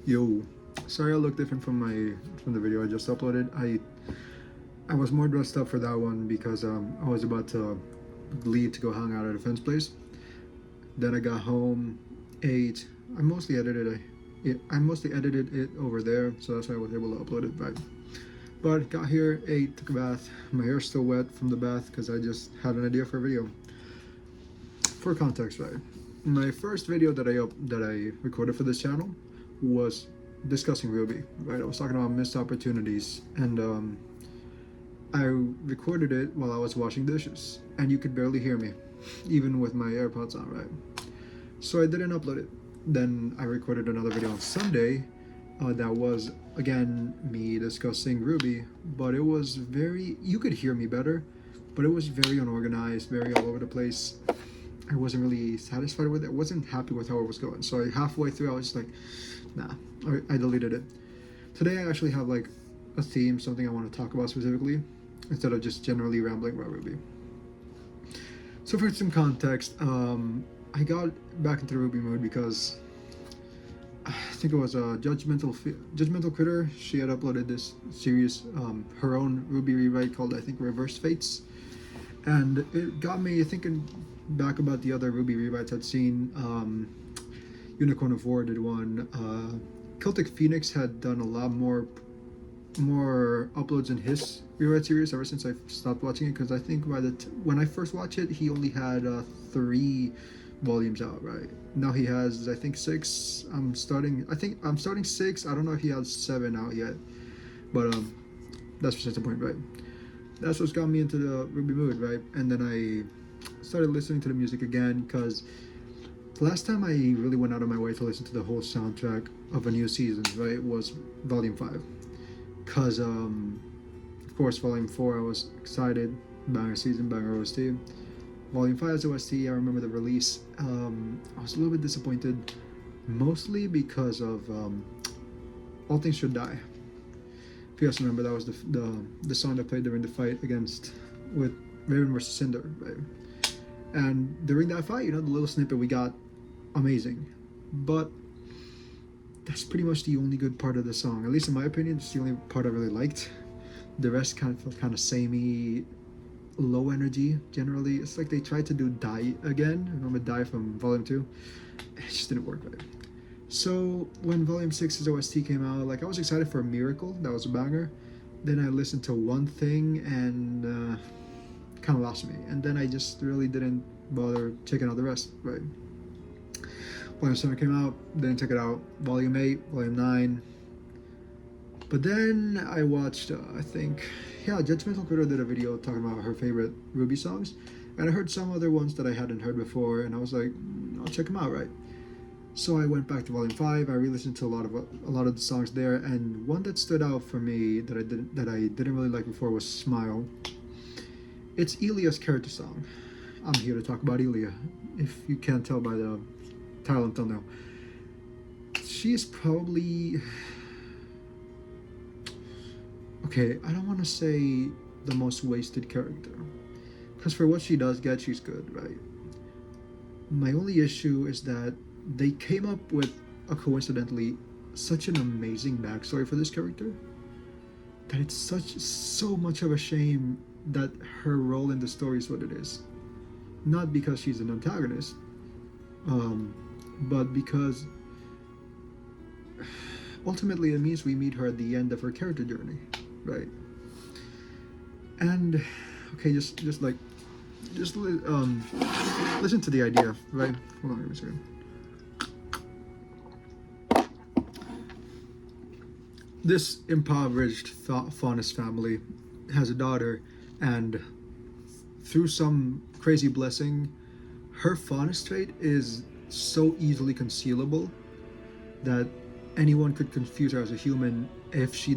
Yo, sorry I look different from the video I just uploaded. I was more dressed up for that one because I was about to leave to go hang out at a friend's place. Then I got home, ate. I mostly edited it over there, so that's why I was able to upload it. But got here, ate, took a bath. My hair's still wet from the bath because I just had an idea for a video. For context, right? My first video that I recorded for this channel was discussing RWBY, right? I was talking about missed opportunities, and I recorded it while I was washing dishes, and you could barely hear me, even with my AirPods on, right? So I didn't upload it. Then I recorded another video on Sunday that was, again, me discussing RWBY, but it was you could hear me better, but it was very unorganized, very all over the place. I wasn't really satisfied with it. I wasn't happy with how it was going. So halfway through, I was just like, nah, I deleted it. Today, I actually have like a theme, something I want to talk about specifically, instead of just generally rambling about RWBY. So for some context, I got back into the RWBY mood because I think it was a Judgmental Critter. She had uploaded this series, her own RWBY rewrite called, I think, Reverse Fates. And it got me thinking back about the other RWBY rewrites I'd seen. Unicorn of War did one. Celtic Phoenix had done a lot more uploads in his rewrite series ever since I stopped watching it, because I think when I first watched it, he only had 3 volumes out, right? Now he has, I think, 6. I'm starting 6. I don't know if he has 7 out yet, but that's besides the point, right? That's what's got me into the RWBY mood, right? And then I started listening to the music again, because last time I really went out of my way to listen to the whole soundtrack of a new season, right, was Volume 5. Because, of course, Volume 4, I was excited. Banger season, banger OST. Volume 5's OST, I remember the release. I was a little bit disappointed, mostly because of All Things Should Die. If you guys remember, that was the song that played during the fight with Raven versus Cinder, right? And during that fight, the little snippet we got, amazing. But that's pretty much the only good part of the song. At least in my opinion, it's the only part I really liked. The rest kind of felt kind of samey, low energy, generally. It's like they tried to do Die again. Remember Die from Volume 2? It just didn't work right. So when Volume 6's OST came out, like, I was excited for Miracle. That was a banger. Then I listened to One Thing and kind of lost me. And then I just really didn't bother checking out the rest, right? Volume 7 came out, didn't check it out. Volume 8, Volume 9. But then I watched, Judgmental Critter did a video talking about her favorite RWBY songs. And I heard some other ones that I hadn't heard before, and I was like, I'll check them out, right? So I went back to Volume 5. I re-listened to a lot of the songs there, and one that stood out for me that I didn't really like before was Smile. It's Ilia's character song. I'm here to talk about Ilia, if you can't tell by the title and thumbnail. She is probably... Okay, I don't want to say the most wasted character, because for what she does get, she's good, right? My only issue is that they came up with, coincidentally, such an amazing backstory for this character that it's so much of a shame that her role in the story is what it is. Not because she's an antagonist, but because ultimately it means we meet her at the end of her character journey, right? And okay, just listen to the idea, right? Hold on, give me a second. This impoverished faunus family has a daughter, and through some crazy blessing, her faunus trait is so easily concealable that anyone could confuse her as a human if she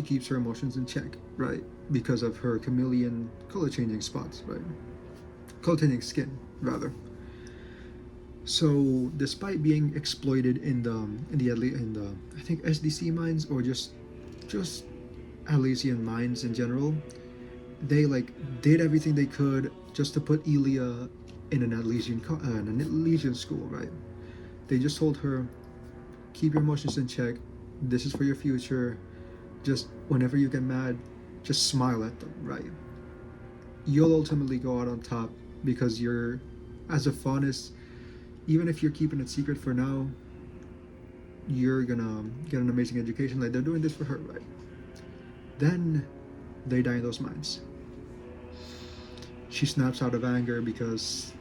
keeps her emotions in check, right? Because of her chameleon color-changing spots, right? Color-changing skin, rather. So, despite being exploited in the I think SDC mines, or just Elysian mines in general, they did everything they could just to put Ilia in an Elysian school, right? They just told her, keep your emotions in check, This is for your future. Just whenever you get mad, just smile at them, right? You'll ultimately go out on top because you're, as a faunus, even if you're keeping it secret for now, you're gonna get an amazing education. Like, they're doing this for her, right? Then they die in those mines. She snaps out of anger because,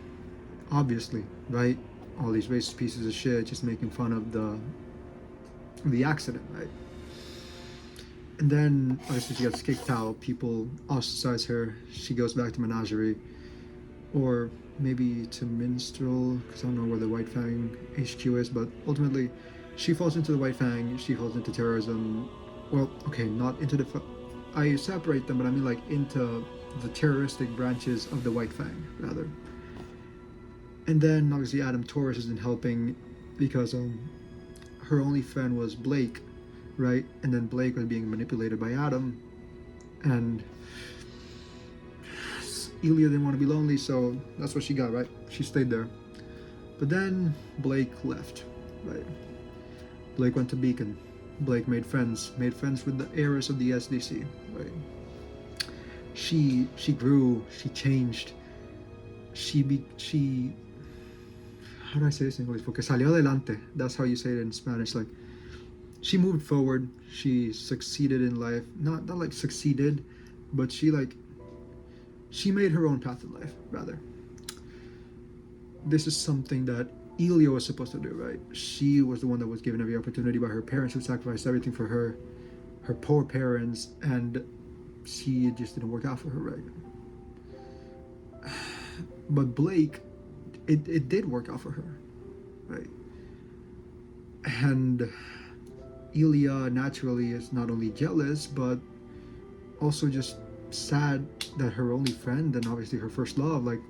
obviously, right? All these racist pieces of shit just making fun of the accident, right? And then obviously she gets kicked out. People ostracize her. She goes back to Menagerie, or maybe to Minstrel, because I don't know where the White Fang HQ is. But ultimately, she falls into the White Fang. She falls into terrorism. Well, okay, not into the. I separate them, but I mean like into the terroristic branches of the White Fang, rather. And then obviously Adam Torres isn't helping because her only friend was Blake, right? And then Blake was being manipulated by Adam, and Ilia didn't want to be lonely, so that's what she got, right? She stayed there. But then Blake left, right? Blake went to Beacon. Blake made friends with the heiress of the SDC, right? She grew, she changed, she how do I say this in English? Porque salió adelante. That's how you say it in Spanish. Like, she moved forward. She succeeded in life. Not like succeeded, but she made her own path in life, rather. This is something that Ilia was supposed to do, right? She was the one that was given every opportunity by her parents, who sacrificed everything for her poor parents, and she just didn't work out for her, right? But Blake, it did work out for her, right? And Ilia naturally is not only jealous, but also just sad that her only friend, and obviously her first love, like,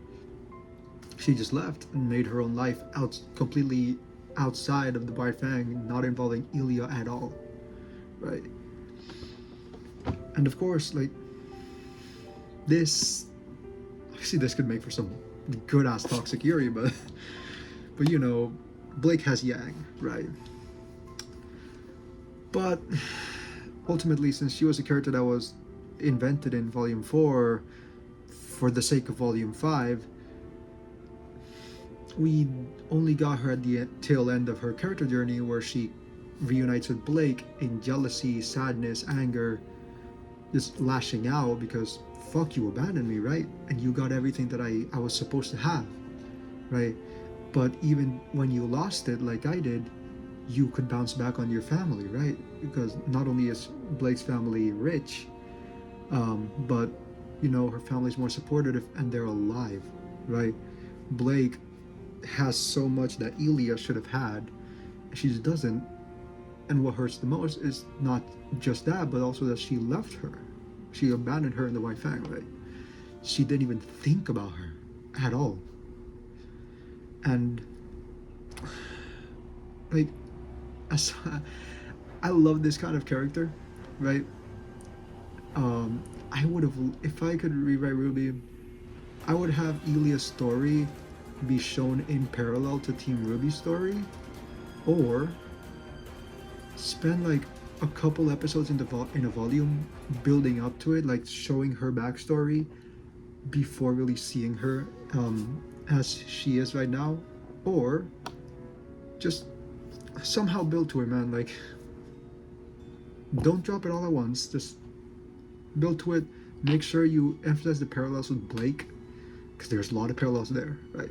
she just left and made her own life completely outside of the White Fang, not involving Ilia at all, right? And of course, like, this, obviously this could make for some good ass toxic Yuri, but you know, Blake has Yang, right? But ultimately, since she was a character that was invented in Volume 4 for the sake of Volume 5, we only got her at the tail end of her character journey, where she reunites with Blake in jealousy, sadness, anger, just lashing out because fuck, you abandoned me, right? And you got everything that I was supposed to have, right? But even when you lost it, like I did, you could bounce back on your family, right? Because not only is Blake's family rich, but you know, her family's more supportive and they're alive, right? Blake has so much that Ilia should have had, she just doesn't. And what hurts the most is not just that, but also that she left her. She abandoned her in the White Fang, right? She didn't even think about her at all. And like, I love this kind of character, right? I would have, if I could rewrite RWBY, I would have Ilia's story be shown in parallel to Team RWBY's story, or spend like a couple episodes in a volume building up to it, like showing her backstory before really seeing her as she is right now, or just somehow build to it, man. Like, don't drop it all at once, just build to it. Make sure you emphasize the parallels with Blake, because there's a lot of parallels there, right?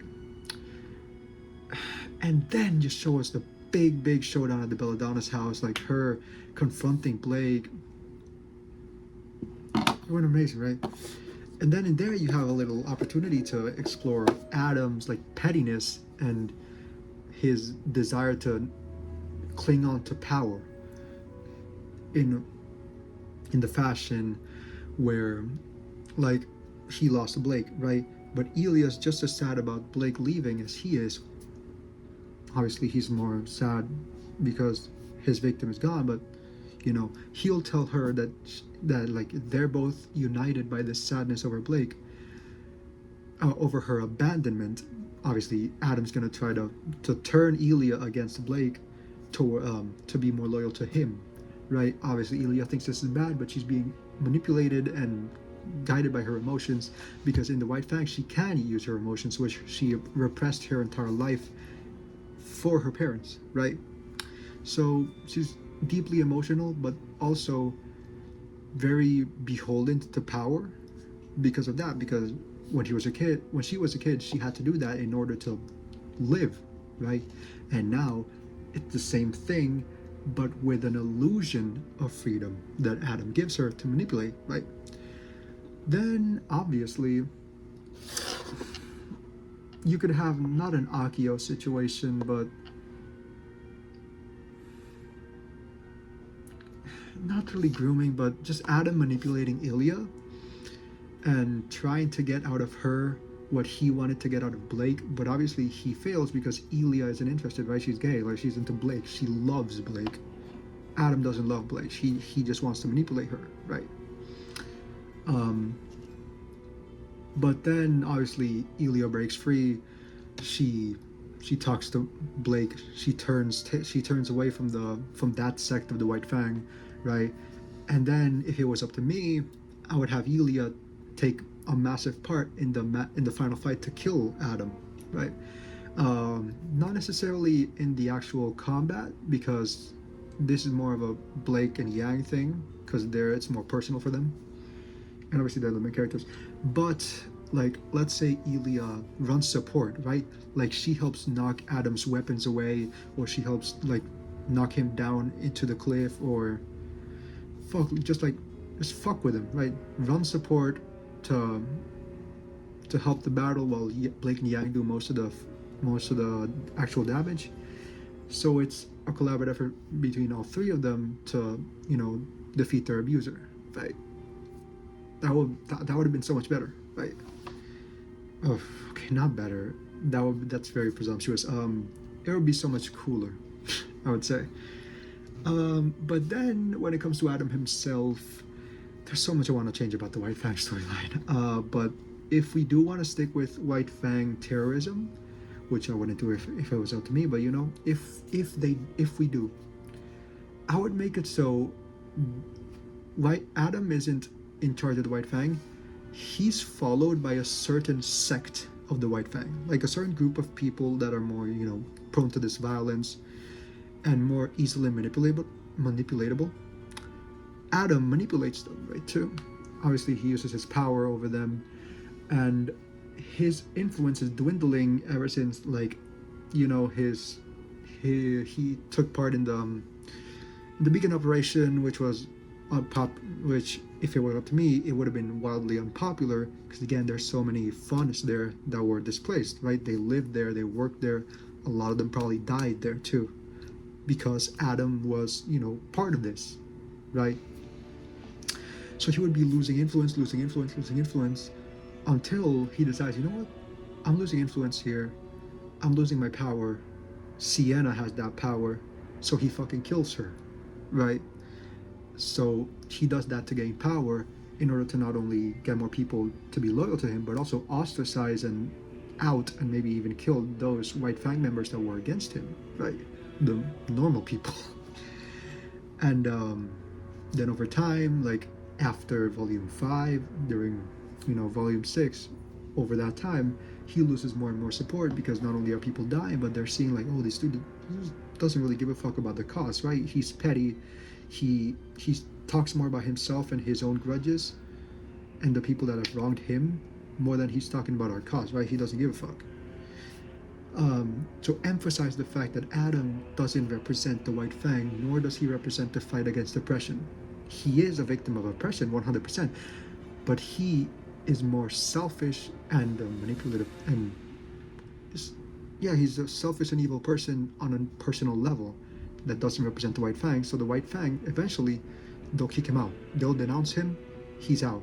And then just show us the big showdown at the Belladonna's house, like her confronting Blake. It went amazing, right? And then in there you have a little opportunity to explore Adam's like pettiness and his desire to cling on to power in the fashion where, like, he lost to Blake, right? But Ilia's just as sad about Blake leaving as he is. Obviously he's more sad because his victim is gone, but you know, he'll tell her that like they're both united by this sadness over Blake, over her abandonment. Obviously Adam's gonna try to turn Ilia against Blake to be more loyal to him, right? Obviously, Ilia thinks this is bad, but she's being manipulated and guided by her emotions, because in the White Fang she can use her emotions, which she repressed her entire life for her parents, right? So she's deeply emotional, but also very beholden to power because of that. Because when she was a kid, she had to do that in order to live, right? And now it's the same thing, but with an illusion of freedom that Adam gives her to manipulate, right? Then obviously you could have not an Akio situation, but not really grooming, but just Adam manipulating Ilia and trying to get out of her what he wanted to get out of Blake. But obviously he fails because Ilia isn't interested, right? She's gay, like she's into Blake. She loves Blake. Adam doesn't love Blake. He just wants to manipulate her, right? But then obviously Ilia breaks free. She talks to Blake. She turns away from that sect of the White Fang, right? And then if it was up to me, I would have Ilia take a massive part in the final fight to kill Adam, right? Not necessarily in the actual combat, because this is more of a Blake and Yang thing, because it's more personal for them, and obviously they're the main characters. But like, let's say Ilia runs support, right? Like she helps knock Adam's weapons away, or she helps like knock him down into the cliff, or just fuck with him, right? Run support to help the battle, while Blake and Yang do most of the actual damage. So it's a collaborative effort between all three of them to, defeat their abuser, right? That would have been so much better, right? Oh, okay, not better. That's very presumptuous. It would be so much cooler, I would say. But then when it comes to Adam himself, there's so much I want to change about the White Fang storyline. But if we do want to stick with White Fang terrorism, which I wouldn't do if it was up to me, but if we do, I would make it so Adam isn't in charge of the White Fang. He's followed by a certain sect of the White Fang, like a certain group of people that are more, prone to this violence and more easily manipulatable. Adam manipulates them, right, too. Obviously, he uses his power over them, and his influence is dwindling ever since, like, he took part in the Beacon operation, which was which, if it were up to me, it would have been wildly unpopular, because again, there's so many Faunists there that were displaced, right? They lived there, they worked there. A lot of them probably died there too, because Adam was, part of this, right? So he would be losing influence, until he decides, you know what? I'm losing influence here. I'm losing my power. Sienna has that power, so he fucking kills her, right? So he does that to gain power, in order to not only get more people to be loyal to him, but also ostracize and out and maybe even kill those White Fang members that were against him, right? The normal people. And then over time, like after Volume 5, during, Volume 6, over that time, he loses more and more support, because not only are people dying, but they're seeing like, oh, this dude doesn't really give a fuck about the cause, right? He's petty. He talks more about himself and his own grudges and the people that have wronged him, more than he's talking about our cause, right? He doesn't give a fuck. To emphasize the fact that Adam doesn't represent the White Fang, nor does he represent the fight against oppression. He is a victim of oppression, 100%, but he is more selfish and manipulative, and he's a selfish and evil person on a personal level that doesn't represent the White Fang. So the White Fang, eventually, they'll kick him out. They'll denounce him. He's out.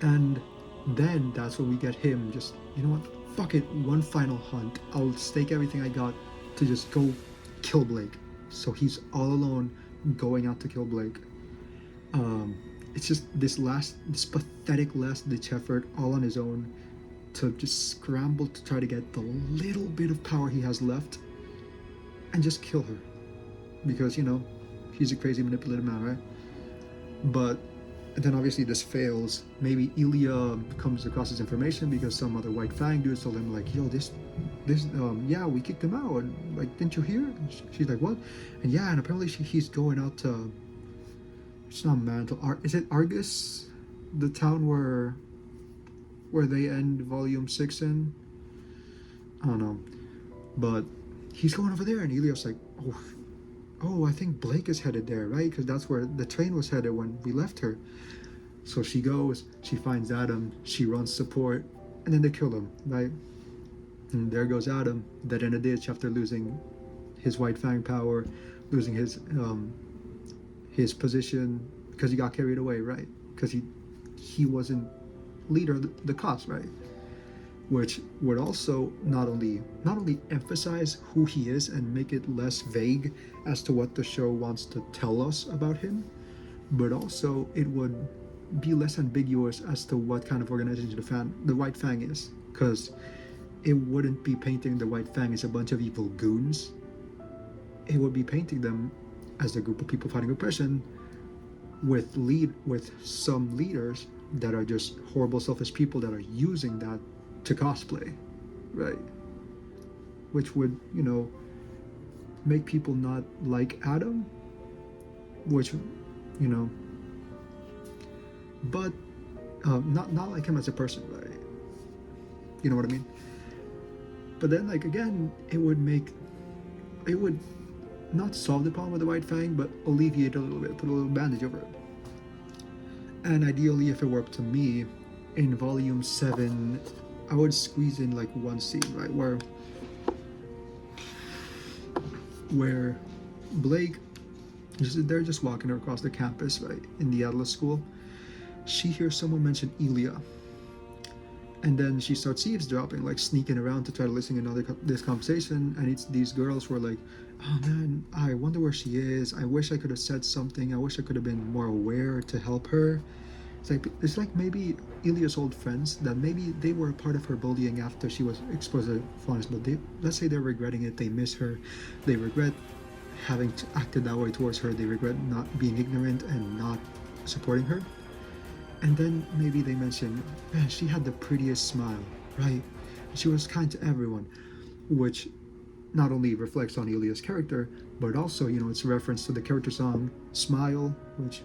And then that's when we get him just, you know what? Fuck it. One final hunt. I'll stake everything I got to just go kill Blake. So he's all alone going out to kill Blake. It's just this pathetic last-ditch effort, all on his own, to just scramble to try to get the little bit of power he has left and just kill her. because, you know, he's a crazy manipulative man, right? But then obviously this fails. Maybe Ilia comes across this information because some other White Fang dudes told him like, yo, this yeah, we kicked him out, and like, didn't you hear? And she's like, what? And yeah, and apparently he's going out to, it's not Mantle, is it Argus, the town where they end volume 6 in? I don't know, but he's going over there, and Ilia's like, oh, I think Blake is headed there, right? Because that's where the train was headed when we left her. So she goes, she finds Adam, she runs support, and then they kill him, right? And there goes Adam, dead in a ditch after losing his White Fang power, losing his position because he got carried away, right? Because he wasn't leader of the cause, right? Which would also not only emphasize who he is and make it less vague as to what the show wants to tell us about him, but also it would be less ambiguous as to what kind of organization the White Fang is, because it wouldn't be painting the White Fang as a bunch of evil goons. It would be painting them as a group of people fighting oppression with some leaders that are just horrible, selfish people that are using that to cosplay, right? Which would, you know, make people not like Adam, which, you know, but not like him as a person, right? You know what I mean? But then, like, again, it would not solve the problem with the White Fang, but alleviate a little bit, put a little bandage over it. And ideally, if it were up to me, in volume 7, I would squeeze in like one scene, right, where Blake, they're just walking across the campus, right, in the Atlas school. She hears someone mention Ilia, and then she starts eavesdropping, like sneaking around to try to listen to this conversation. And it's these girls who are like, oh man, I wonder where she is. I wish I could have said something. I wish I could have been more aware to help her. It's like maybe Ilia's old friends, that maybe they were a part of her bullying after she was exposed to fondness, but let's say they're regretting it. They miss her. They regret having acted that way towards her. They regret not being ignorant and not supporting her. And then maybe they mention, man, she had the prettiest smile, right? She was kind to everyone, which not only reflects on Ilia's character, but also, you know, it's a reference to the character song Smile, which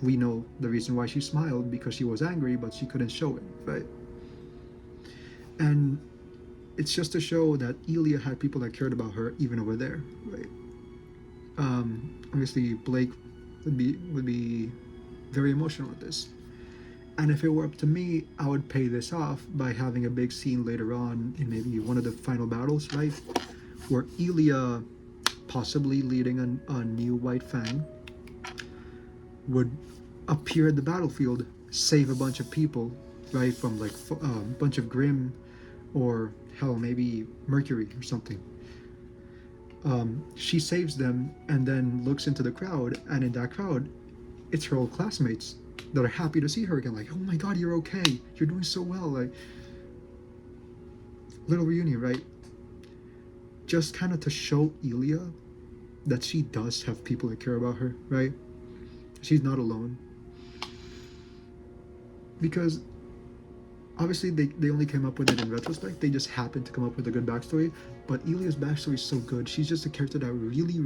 we know the reason why she smiled, because she was angry, but she couldn't show it, right? And it's just to show that Ilia had people that cared about her even over there, right? Obviously, Blake would be very emotional with this. And if it were up to me, I would pay this off by having a big scene later on in maybe one of the final battles, right? Where Ilia, possibly leading a new White Fang, would appear at the battlefield, save a bunch of people, right, from like a bunch of Grimm, or hell, maybe Mercury or something. She saves them and then looks into the crowd, and in that crowd, it's her old classmates that are happy to see her again, like, oh my god, you're okay, you're doing so well, like, little reunion, right? Just kind of to show Ilia that she does have people that care about her, right? She's not alone. Because obviously they only came up with it in retrospect. They just happened to come up with a good backstory. But Ilia's backstory is so good. She's just a character that I really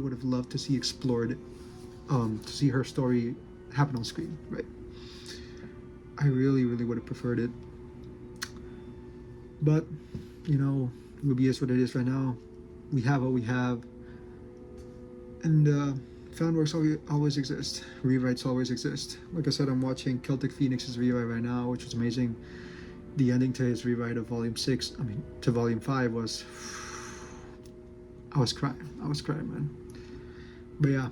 would have loved to see explored, to see her story happen on screen, right? I really would have preferred it. But, you know, RWBY is what it is right now. We have what we have. And fan works always exist. Rewrites always exist. Like I said, I'm watching Celtic Phoenix's rewrite right now, which was amazing. The ending to his rewrite of Volume 6, to Volume 5 was... I was crying, man. But yeah,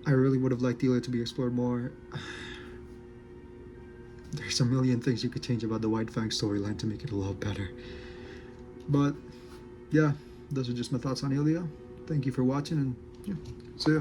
I really would have liked Ilia to be explored more. There's a million things you could change about the White Fang storyline to make it a lot better. But yeah, those are just my thoughts on Ilia. Thank you for watching, and yeah, see ya.